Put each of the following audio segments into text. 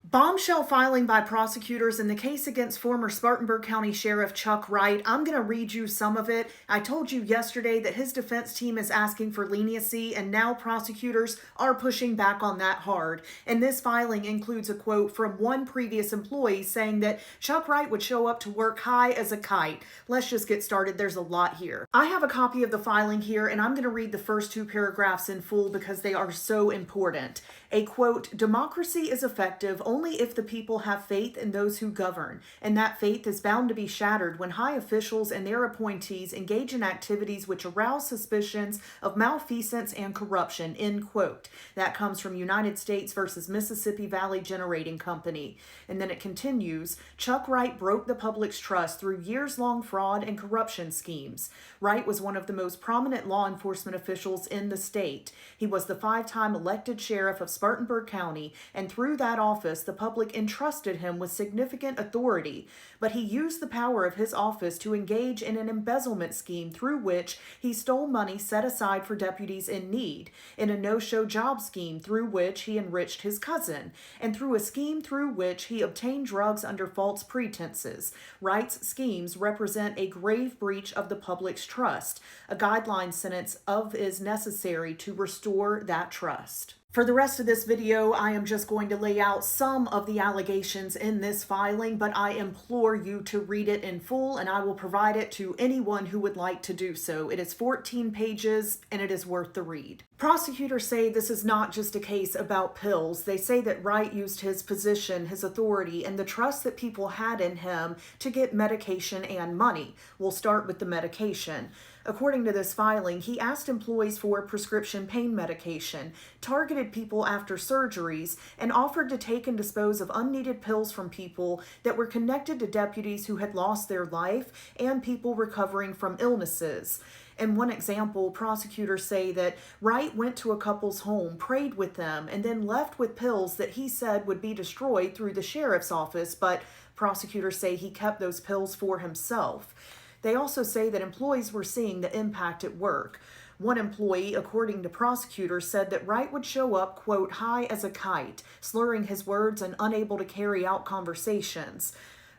Bombshell filing by prosecutors in the case against former Spartanburg County Sheriff Chuck Wright. I'm going to read you some of it. I told you yesterday that his defense team is asking for leniency, and now prosecutors are pushing back on that hard. And this filing includes a quote from one previous employee saying that Chuck Wright would show up to work high as a kite. Let's just get started. There's a lot here. I have a copy of the filing here, and I'm going to read the first two paragraphs in full because they are so important. A quote, "Democracy is effective only if the people have faith in those who govern, and that faith is bound to be shattered when high officials and their appointees engage in activities which arouse suspicions of malfeasance and corruption," end quote. That comes from United States versus Mississippi Valley Generating Company. And then it continues, Chuck Wright broke the public's trust through years-long fraud and corruption schemes. Wright was one of the most prominent law enforcement officials in the state. He was the 5-time elected sheriff of Spartanburg County, and through that office, the public entrusted him with significant authority. But he used the power of his office to engage in an embezzlement scheme through which he stole money set aside for deputies in need, in a no-show job scheme through which he enriched his cousin, and through a scheme through which he obtained drugs under false pretenses. Wright's schemes represent a grave breach of the public's trust. A guideline sentence is necessary to restore that trust. For the rest of this video, I am just going to lay out some of the allegations in this filing, but I implore you to read it in full, and I will provide it to anyone who would like to do so. It is 14 pages, and it is worth the read. Prosecutors say this is not just a case about pills. They say that Wright used his position, his authority, and the trust that people had in him to get medication and money. We'll start with the medication. According to this filing, he asked employees for prescription pain medication, targeted people after surgeries, and offered to take and dispose of unneeded pills from people that were connected to deputies who had lost their life and people recovering from illnesses. In one example, prosecutors say that Wright went to a couple's home, prayed with them, and then left with pills that he said would be destroyed through the sheriff's office, but prosecutors say he kept those pills for himself. They also say that employees were seeing the impact at work. One employee, according to prosecutors, said that Wright would show up, quote, high as a kite, slurring his words and unable to carry out conversations.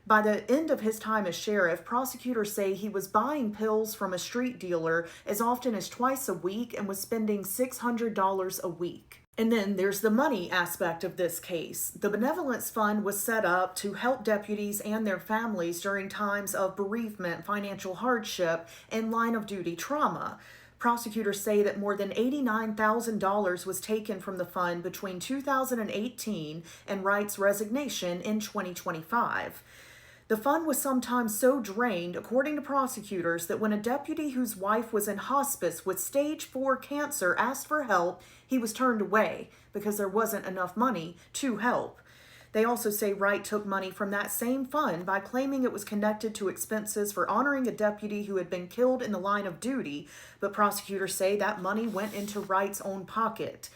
By the end of his time as sheriff, prosecutors say he was buying pills from a street dealer as often as twice a week and was spending $600 a week. And then there's the money aspect of this case. The benevolence fund was set up to help deputies and their families during times of bereavement, financial hardship, and line-of-duty trauma. Prosecutors say that more than $89,000 was taken from the fund between 2018 and Wright's resignation in 2025. The fund was sometimes so drained, according to prosecutors, that when a deputy whose wife was in hospice with stage 4 cancer asked for help, he was turned away because there wasn't enough money to help. They also say Wright took money from that same fund by claiming it was connected to expenses for honoring a deputy who had been killed in the line of duty, but prosecutors say that money went into Wright's own pocket.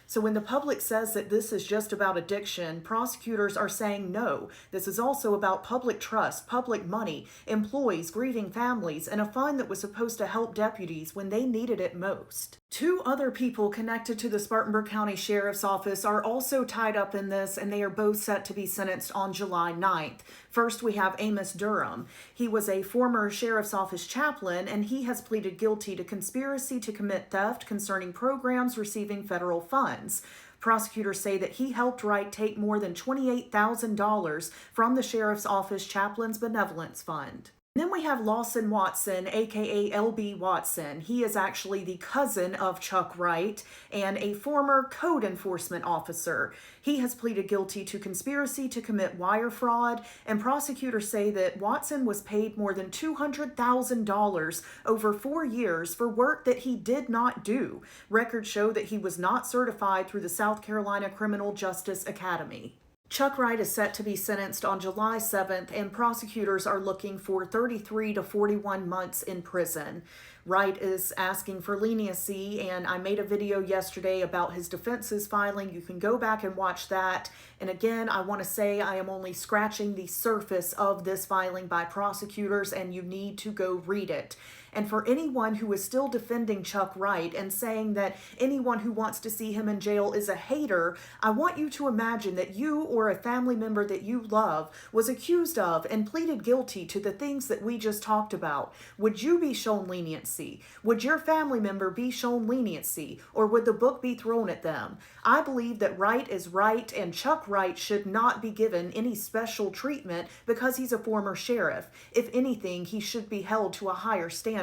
So when the public says that this is just about addiction, prosecutors are saying no. This is also about public trust, public money, employees, grieving families, and a fund that was supposed to help deputies when they needed it most. 2 other people connected to the Spartanburg County Sheriff's Office are also tied up in this, and they are both set to be sentenced on July 9th. First, we have Amos Durham. He was a former Sheriff's Office chaplain, and he has pleaded guilty to conspiracy to commit theft concerning programs receiving federal funds. Prosecutors say that he helped Wright take more than $28,000 from the Sheriff's Office Chaplain's Benevolence Fund. Then we have Lawson Watson, aka LB Watson. He is actually the cousin of Chuck Wright and a former code enforcement officer. He has pleaded guilty to conspiracy to commit wire fraud, and prosecutors say that Watson was paid more than $200,000 over 4 years for work that he did not do. Records show that he was not certified through the South Carolina Criminal Justice Academy. Chuck Wright is set to be sentenced on July 7th, and prosecutors are looking for 33 to 41 months in prison. Wright is asking for leniency, and I made a video yesterday about his defense's filing. You can go back and watch that. And again, I want to say I am only scratching the surface of this filing by prosecutors, and you need to go read it. And for anyone who is still defending Chuck Wright and saying that anyone who wants to see him in jail is a hater, I want you to imagine that you or a family member that you love was accused of and pleaded guilty to the things that we just talked about. Would you be shown leniency? Would your family member be shown leniency? Or would the book be thrown at them? I believe that Wright is right, and Chuck Wright should not be given any special treatment because he's a former sheriff. If anything, he should be held to a higher standard.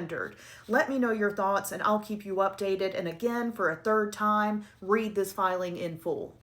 Let me know your thoughts, and I'll keep you updated. And again, for a third time, read this filing in full.